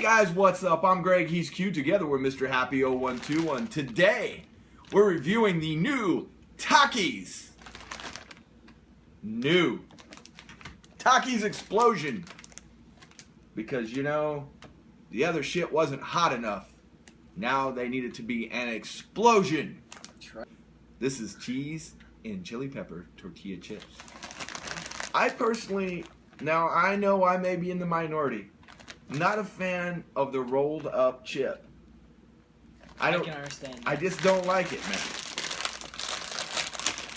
guys, what's up? I'm Greg, he's Q, together with Mr. Happy 0121. Today, we're reviewing the new Takis. New Takis Explosion. Because, you know, the other shit wasn't hot enough. Now they need it to be an explosion. This is cheese and chili pepper tortilla chips. I personally, now I know I may be in the minority, not a fan of the rolled up chip. I can understand that. I just don't like it, man.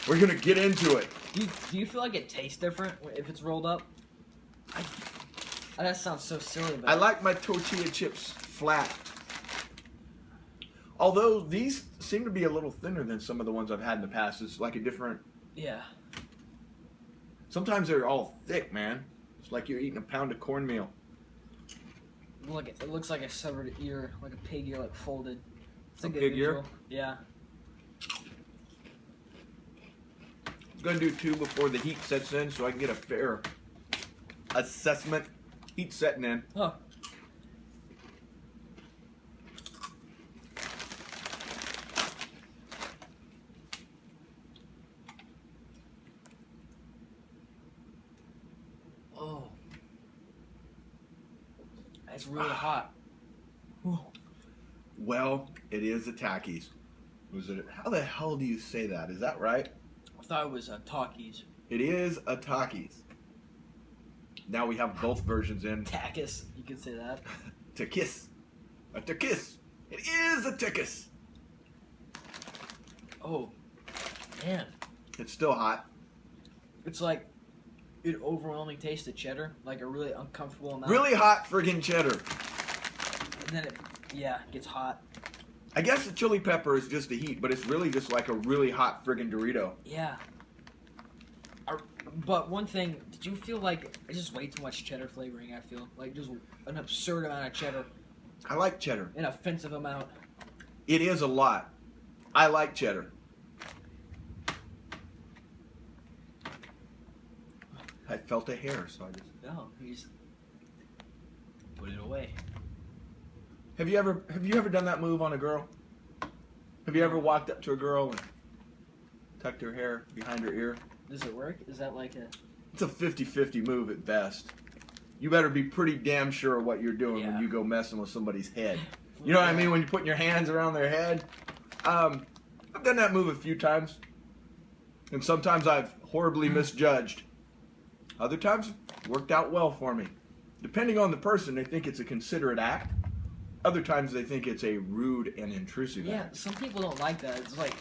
We're gonna get into it. Do you feel like it tastes different if it's rolled up? That sounds so silly, but I like my tortilla chips flat. Although these seem to be a little thinner than some of the ones I've had in the past. It's like a different... Yeah. Sometimes they're all thick, man. It's like you're eating a pound of cornmeal. Look, it looks like a severed ear, like a pig ear, like folded. It's a good pig visual. ear? Yeah. I'm going to do 2 before the heat sets in so I can get a fair assessment. Heat setting in. Huh. Oh. It's really hot. Well, it is a Takis. Was it? How the hell do you say that? Is that right? I thought it was Takis. It is a Takis. Now we have both versions in. Takis, you could say that. Takis. A Takis. It is a Takis. Oh, man. It's still hot. It's like it overwhelmingly tastes the cheddar, like a really uncomfortable amount. Really hot friggin' cheddar. And then it gets hot. I guess the chili pepper is just the heat, but it's really just like a really hot friggin' Dorito. Yeah. But one thing, did you feel like it's just way too much cheddar flavoring? I feel like just an absurd amount of cheddar. I like cheddar. An offensive amount. It is a lot. I like cheddar. I felt a hair, so I just... No, you just put it away. Have you ever done that move on a girl? Have you ever walked up to a girl and tucked her hair behind her ear? Does it work? Is that like a... It's a 50-50 move at best. You better be pretty damn sure of what you're doing when you go messing with somebody's head. You know what I mean? When you're putting your hands around their head. I've done that move a few times. And sometimes I've horribly misjudged. Other times, it worked out well for me. Depending on the person, they think it's a considerate act. Other times, they think it's a rude and intrusive act. Yeah, some people don't like that. It's like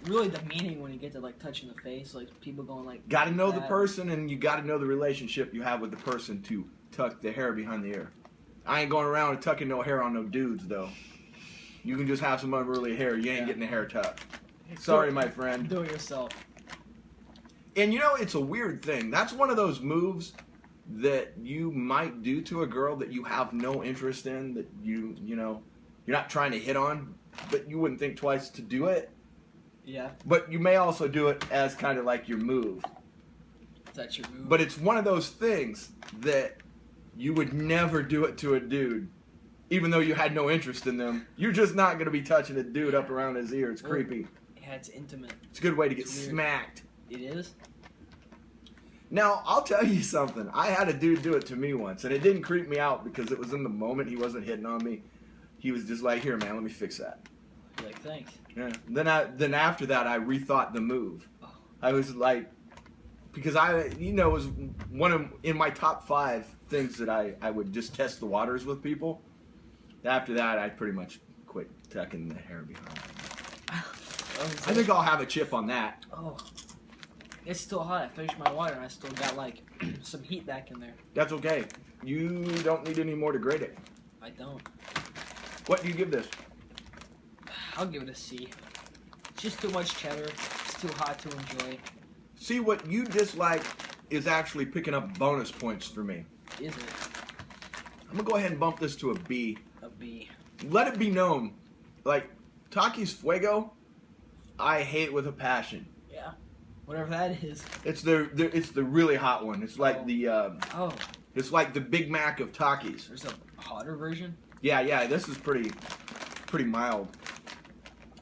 really demeaning when you get to like touching the face. Like people going like... Got to know the person, and you got to know the relationship you have with the person to tuck the hair behind the ear. I ain't going around and tucking no hair on no dudes, though. You can just have some unruly hair. You ain't getting the hair tucked. Sorry, my friend. Do it yourself. And you know, it's a weird thing. That's one of those moves that you might do to a girl that you have no interest in, that you know, you're not trying to hit on, but you wouldn't think twice to do it. Yeah. But you may also do it as kind of like your move. That's your move. But it's one of those things that you would never do it to a dude. Even though you had no interest in them, you're just not going to be touching a dude up around his ear. It's creepy. Yeah, it's intimate. It's a good way to get smacked. It is? Now, I'll tell you something. I had a dude do it to me once, and it didn't creep me out because it was in the moment. He wasn't hitting on me. He was just like, here, man, let me fix that. You're like, thanks. Yeah. Then after that, I rethought the move. Oh. I was like, because it was in my top 5 things that I would just test the waters with people. After that, I pretty much quit tucking the hair behind. I think I'll have a chip on that. Oh. It's still hot. I finished my water and I still got like some heat back in there. That's okay. You don't need any more to grade it. I don't. What do you give this? I'll give it a C. It's just too much cheddar. It's too hot to enjoy. See, what you dislike is actually picking up bonus points for me. Is it? I'm going to go ahead and bump this to a B. A B. Let it be known, like, Takis Fuego, I hate with a passion. Yeah. Whatever that is. It's the really hot one. It's like it's like the Big Mac of Takis. There's a hotter version? Yeah, this is pretty mild.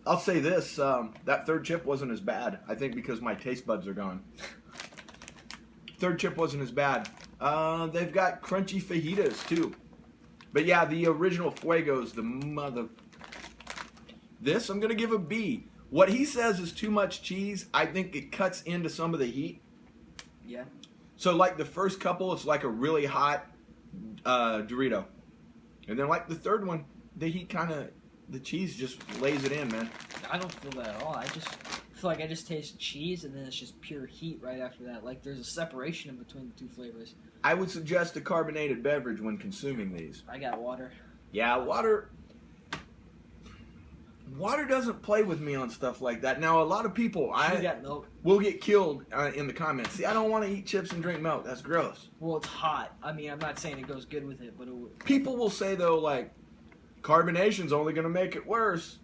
I'll say this, that third chip wasn't as bad. I think because my taste buds are gone. Third chip wasn't as bad. They've got crunchy fajitas, too. But yeah, the original Fuegos, the mother... This, I'm going to give a B. What he says is too much cheese. I think it cuts into some of the heat. Yeah. So like the first couple, it's like a really hot Dorito. And then like the third one, the heat kind of... The cheese just lays it in, man. I don't feel that at all. I just feel like I just taste cheese, and then it's just pure heat right after that. Like there's a separation in between the two flavors. I would suggest a carbonated beverage when consuming these. I got water. Yeah, water doesn't play with me on stuff like that. Now, a lot of people got milk. Will get killed in the comments. See, I don't want to eat chips and drink milk. That's gross. Well, it's hot. I mean, I'm not saying it goes good with it, but people will say, though, like, carbonation's only going to make it worse.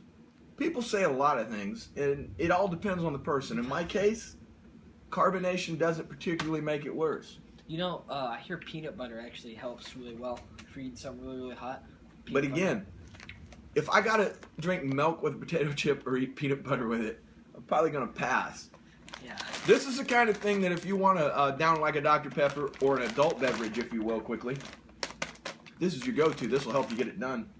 People say a lot of things, and it all depends on the person. In my case, carbonation doesn't particularly make it worse. You know, I hear peanut butter actually helps really well for eating something really, really hot. But again, if I got to drink milk with a potato chip or eat peanut butter with it, I'm probably going to pass. Yeah. This is the kind of thing that if you want to down like a Dr. Pepper or an adult beverage, if you will, quickly, this is your go-to. This will help you get it done.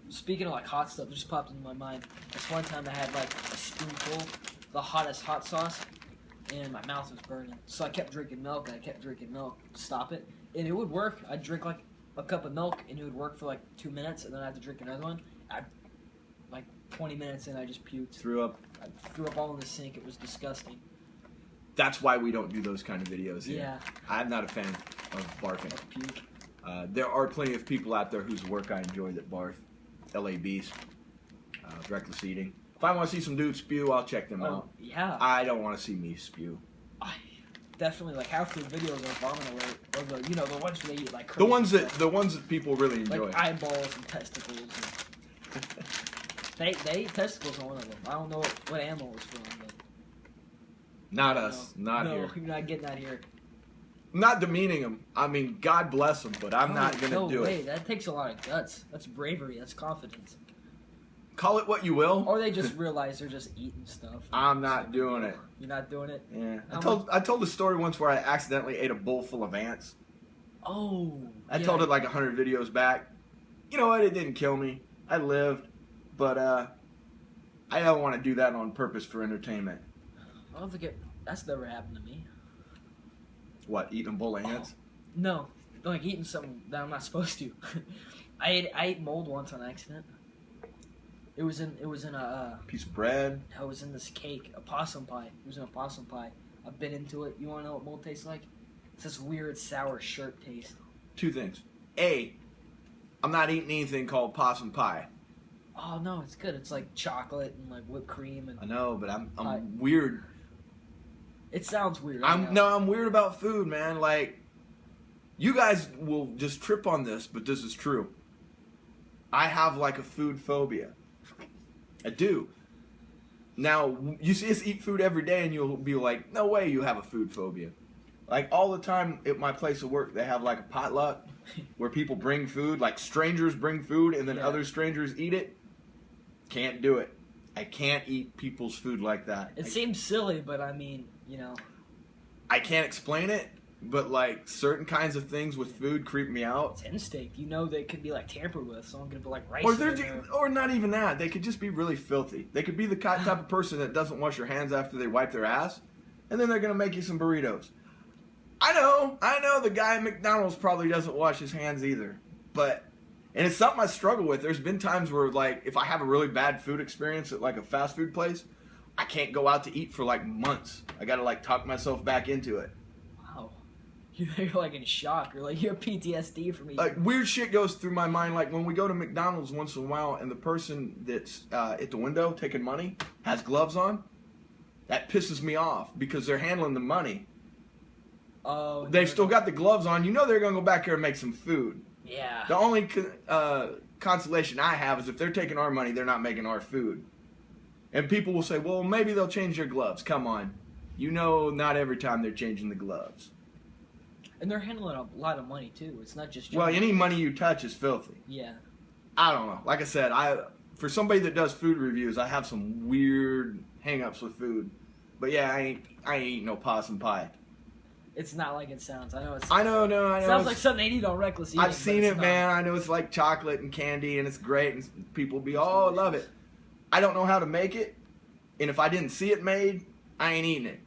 Speaking of like hot stuff, it just popped into my mind. This one time I had like a spoonful of the hottest hot sauce, and my mouth was burning. So I kept drinking milk, and I kept drinking milk to stop it. And it would work. I'd drink like a cup of milk, and it would work for like 2 minutes, and then I had to drink another one. Like 20 minutes in, I just puked. Threw up. I threw up all in the sink. It was disgusting. That's why we don't do those kind of videos here. Yeah. I'm not a fan of barfing. Of puke. There are plenty of people out there whose work I enjoy that barf. LABs. Reckless eating. If I want to see some dudes spew, I'll check them out. Yeah. I don't want to see me spew. Definitely, like half the videos are vomit alert, or the ones where they eat like the ones that people really enjoy. Like eyeballs and testicles. And they eat testicles on one of them. I don't know what animal it's from, but not us, not here. No, you're not getting that here. I'm not demeaning them. I mean, God bless them, but I'm not gonna do it. That takes a lot of guts. That's bravery. That's confidence. Call it what you will. Or they just realize they're just eating stuff. I'm not doing it. You're not doing it? Yeah. I told the story once where I accidentally ate a bowl full of ants. Oh. I told it like 100 videos back. You know what? It didn't kill me. I lived. But I don't want to do that on purpose for entertainment. I don't think that's never happened to me. What, eating a bowl of ants? No. Like eating something that I'm not supposed to. I ate mold once on accident. It was in a piece of bread. I was in this cake, a possum pie. It was in a possum pie. I bit into it. You want to know what mold tastes like? It's this weird sour shirt taste. Two things. A, I'm not eating anything called possum pie. Oh no, it's good. It's like chocolate and like whipped cream and. I know, but I'm weird. It sounds weird. I'm weird about food, man. Like, you guys will just trip on this, but this is true. I have like a food phobia. I do. Now, you see us eat food every day and you'll be like, no way you have a food phobia. Like, all the time at my place of work, they have like a potluck where people bring food, like strangers bring food and then other strangers eat it. Can't do it. I can't eat people's food like that. It seems silly, but I mean, I can't explain it, but like certain kinds of things with food creep me out. It's instinct. They could be like tampered with, so I'm gonna put like rice or not even that. They could just be really filthy. They could be the type of person that doesn't wash their hands after they wipe their ass, and then they're gonna make you some burritos. I know the guy at McDonald's probably doesn't wash his hands either, and it's something I struggle with. There's been times where, like, if I have a really bad food experience at, like, a fast food place, I can't go out to eat for, like, months. I gotta, like, talk myself back into it. Wow. You're, like, in shock. Or, like, you have PTSD from eating. Like, weird shit goes through my mind. Like, when we go to McDonald's once in a while and the person that's at the window taking money has gloves on, that pisses me off because they're handling the money. Oh. They've still got the gloves on. You know they're gonna go back here and make some food. Yeah. The only consolation I have is if they're taking our money, they're not making our food. And people will say, well, maybe they'll change their gloves. Come on. You know not every time they're changing the gloves. And they're handling a lot of money, too. It's not just... Well, any money you touch is filthy. Yeah. I don't know. Like I said, for somebody that does food reviews, I have some weird hang-ups with food. But yeah, I ain't eating no possum pie. It's not like it sounds. I know it's. I know. It sounds like something they eat on Reckless Eating. I've seen it, man. I know it's like chocolate and candy, and it's great, and people be, oh, I love it. I don't know how to make it, and if I didn't see it made, I ain't eating it.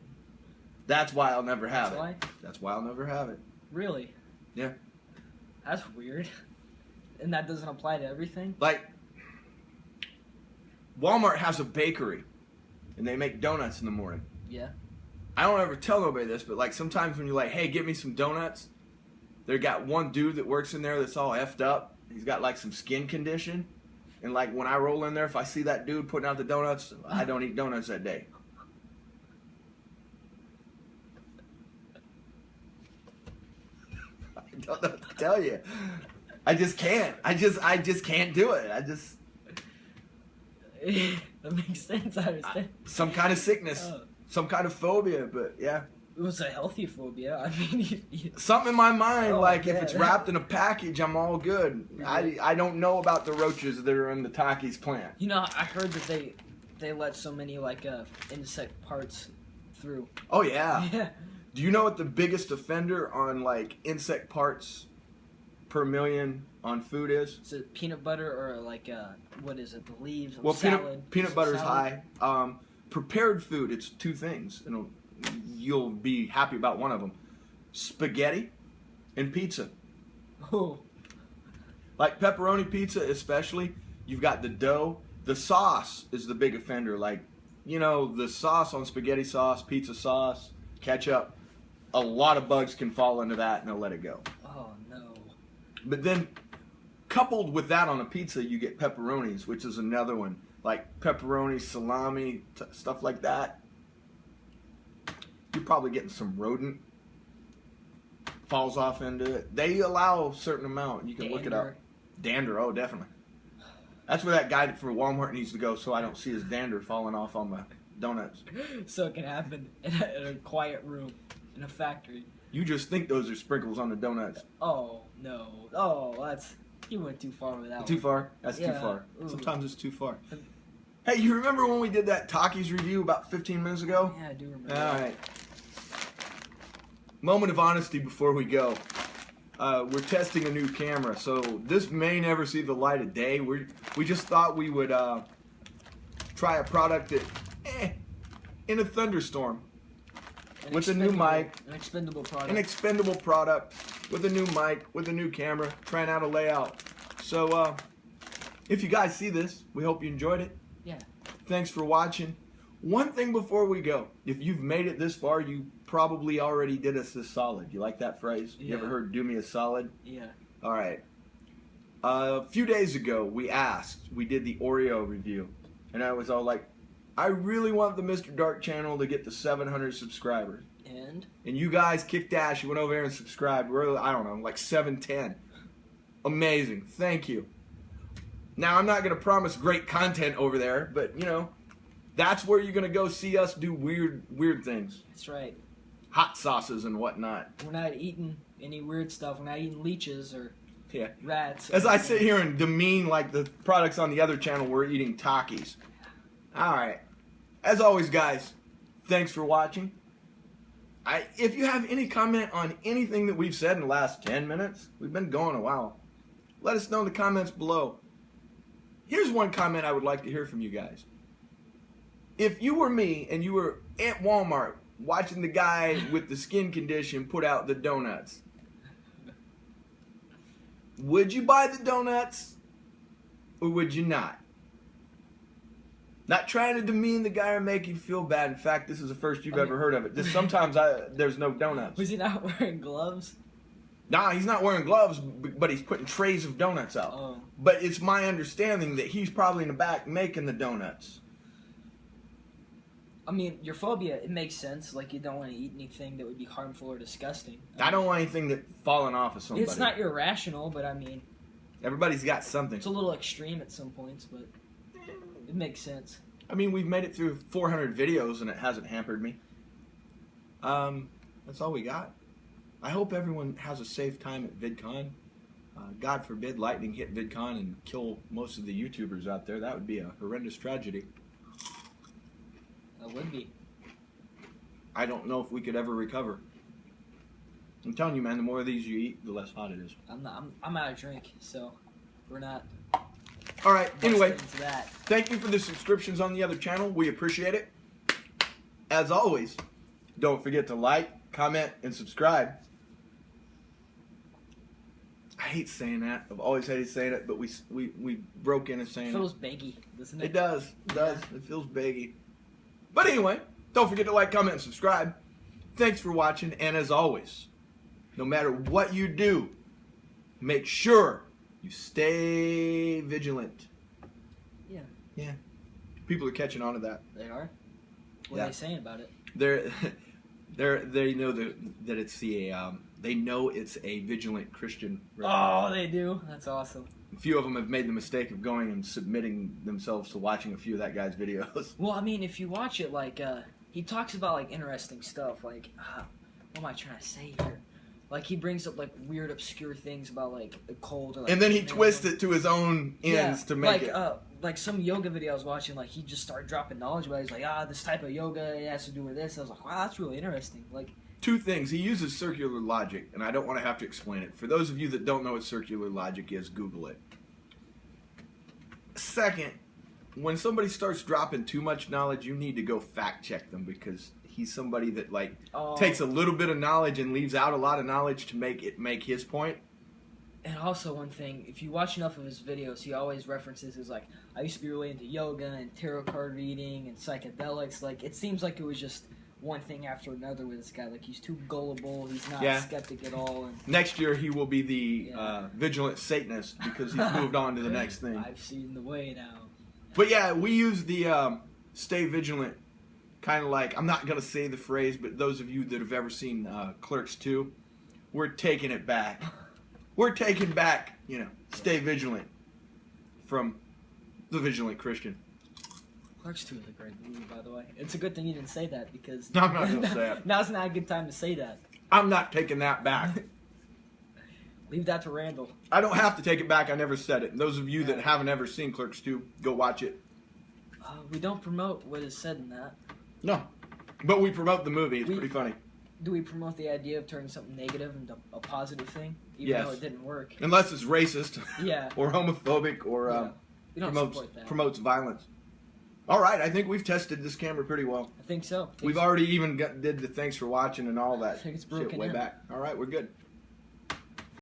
That's why I'll never have it. That's why I'll never have it. Really? Yeah. That's weird. And that doesn't apply to everything? Like, Walmart has a bakery, and they make donuts in the morning. Yeah. I don't ever tell nobody this, but like sometimes when you're like, hey, get me some donuts, they got one dude that works in there that's all effed up. He's got like some skin condition. And like when I roll in there, if I see that dude putting out the donuts, I don't eat donuts that day. I don't know what to tell you. I just can't. I just can't do it. That makes sense. I understand. Some kind of sickness. Some kind of phobia, but yeah. It was a healthy phobia. I mean, something in my mind, like if it's wrapped in a package, I'm all good. I don't know about the roaches that are in the Takis plant. You know, I heard that they let so many like insect parts through. Oh yeah. Yeah. Do you know what the biggest offender on like insect parts per million on food is? Is it peanut butter or like what is it? The leaves. Well, salad. peanut butter is high. Prepared food, it's two things. You'll be happy about one of them: spaghetti and pizza. Oh. Like pepperoni pizza, especially. You've got the dough. The sauce is the big offender. Like, you know, the sauce on spaghetti sauce, pizza sauce, ketchup. A lot of bugs can fall into that, and they'll let it go. Oh no. But then, coupled with that on a pizza, you get pepperonis, which is another one. Like pepperoni, salami, stuff like that. You're probably getting some rodent. Falls off into it. They allow a certain amount. You can look it up. Dander, oh, definitely. That's where that guy for Walmart needs to go so I don't see his dander falling off on my donuts. So it can happen in a quiet room in a factory. You just think those are sprinkles on the donuts. Oh, no. Oh, you went too far with that Too one. far? That's too far. Ooh. Sometimes it's too far. Hey, you remember when we did that Takis review about 15 minutes ago? Yeah, I do remember. All right. Moment of honesty before we go. We're testing a new camera, so this may never see the light of day. We just thought we would try a product that, in a thunderstorm, with a new mic. An expendable product. An expendable product with a new mic, with a new camera, trying out a layout. So, if you guys see this, we hope you enjoyed it. Yeah. Thanks for watching. One thing before we go. If you've made it this far, you probably already did us this solid. You like that phrase? Yeah. You ever heard do me a solid? Yeah. All right. A few days ago, we did the Oreo review. And I was all like, I really want the Mr. Dark channel to get to 700 subscribers. And you guys kicked ass. You went over there and subscribed. We're, I don't know, like 710. Amazing. Thank you. Now, I'm not going to promise great content over there, but, you know, that's where you're going to go see us do weird things. That's right. Hot sauces and whatnot. We're not eating any weird stuff. We're not eating leeches or rats. As I sit here and demean like the products on the other channel, we're eating Takis. All right. As always, guys, thanks for watching. If you have any comment on anything that we've said in the last 10 minutes, we've been going a while, let us know in the comments below. Here's one comment I would like to hear from you guys. If you were me and you were at Walmart watching the guy with the skin condition put out the donuts, would you buy the donuts or would you not? Not trying to demean the guy or make you feel bad. In fact, this is the first you've ever heard of it. Sometimes there's no donuts. Was he not wearing gloves? Nah, he's not wearing gloves, but he's putting trays of donuts out. Oh. But it's my understanding that he's probably in the back making the donuts. I mean, your phobia, it makes sense. Like, you don't want to eat anything that would be harmful or disgusting. I don't want anything that falling off of somebody. It's not irrational, but I mean... Everybody's got something. It's a little extreme at some points, but it makes sense. I mean, we've made it through 400 videos and it hasn't hampered me. That's all we got. I hope everyone has a safe time at VidCon. God forbid lightning hit VidCon and kill most of the YouTubers out there. That would be a horrendous tragedy. It would be. I don't know if we could ever recover. I'm telling you, man, the more of these you eat, the less hot it is. I'm out of drink, so we're not. All right. Anyway, into that. Thank you for the subscriptions on the other channel. We appreciate it. As always, don't forget to like, comment, and subscribe. I hate saying that. I've always hated saying it, but we broke into saying it. It feels baggy, doesn't it? It does. It does. It feels baggy. But anyway, don't forget to like, comment, and subscribe. Thanks for watching, and as always, no matter what you do, make sure you stay vigilant. Yeah. Yeah. People are catching on to that. They are? What are they saying about it? They know that it's they know it's a vigilant Christian reference. Oh, they do? That's awesome. A few of them have made the mistake of going and submitting themselves to watching a few of that guy's videos. Well, I mean, if you watch it, like, he talks about, like, interesting stuff, like, what am I trying to say here? Like, he brings up, like, weird, obscure things about, like, the cold. Or, like, and then he twists it to his own ends to make it. Like, some yoga video I was watching, like, he just started dropping knowledge about it. He's like, this type of yoga, it has to do with this. I was like, wow, that's really interesting. Like, two things. He uses circular logic, and I don't want to have to explain it. For those of you that don't know what circular logic is, Google it. Second, when somebody starts dropping too much knowledge, you need to go fact check them, because he's somebody that takes a little bit of knowledge and leaves out a lot of knowledge to make his point. And also one thing, if you watch enough of his videos, he always references his, like, I used to be really into yoga and tarot card reading and psychedelics. Like, it seems like it was just one thing after another with this guy. Like, he's too gullible, he's not a skeptic at all. And next year he will be the vigilant Satanist, because he's moved on to the next thing. I've seen the way now. But yeah, we use the stay vigilant, kind of like, I'm not going to say the phrase, but those of you that have ever seen Clerks 2, we're taking it back. We're taking back, stay vigilant from the vigilant Christian. Clerks 2 is a great movie, by the way. It's a good thing you didn't say that, because I'm not going to say it. Now's not a good time to say that. I'm not taking that back. Leave that to Randall. I don't have to take it back. I never said it. And those of you that haven't ever seen Clerks 2, go watch it. We don't promote what is said in that. No. But we promote the movie. It's pretty funny. Do we promote the idea of turning something negative into a positive thing? Even though it didn't work. Unless it's racist. Yeah. Or homophobic or we don't support that. Promotes violence. All right. I think we've tested this camera pretty well. I think so. We've already even did the thanks for watching and all that I think it's broken shit way back. All right. We're good.